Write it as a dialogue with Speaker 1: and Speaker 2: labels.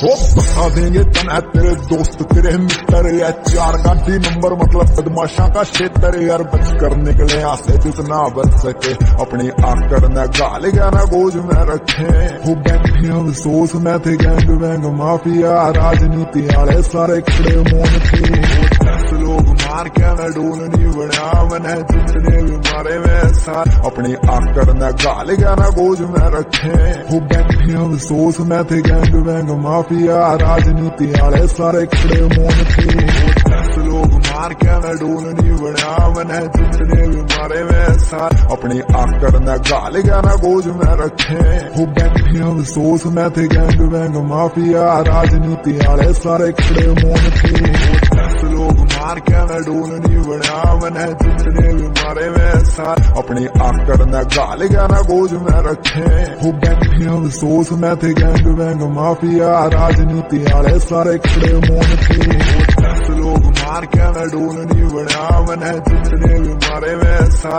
Speaker 1: हो बता देंगे तना तेरे दोस्त तेरे मित्र या 4 गाड़ी नंबर मतलब बदमाशा का क्षेत्र यार। बच कर निकले आसे जितना बच सके अपनी आकड़ न गाल गाना गोज में रखे। हो बैठे अफसोस में थे गैंग वैंग माफिया राजनीति आले सारे खड़े मोन थे। लोग मार के मैं डोल नहीं बना मैंने जितने भी मारे में सार अपनी आकड़ न गाल गाना गोज में रखे। हो बैठे अफसोस में थे गैंग वैंग माफिया राजनीति आले सारे खड़े मोन थे। लोग मार के मैं डोल नहीं बना मैंने जितने भी मारे में सार अपनी आकड़ न गाल गाना गोज में रखे। हो बैठे अफसोस में थे गैंग वैंग माफिया राजनीति आले सारे खड़े मोन थे। लोग मार के मैं डोल नहीं बना मैंने जितने भी मारे में सार अपनी आकड़ न गाल गाना गोज में रखे। हो बैठे अफसोस में थे गैंग वैंग माफिया राजनीति आले सारे खड़े मोन थे। लोग मार के मैं डोल नहीं बना मैंने जितने भी मारे में सार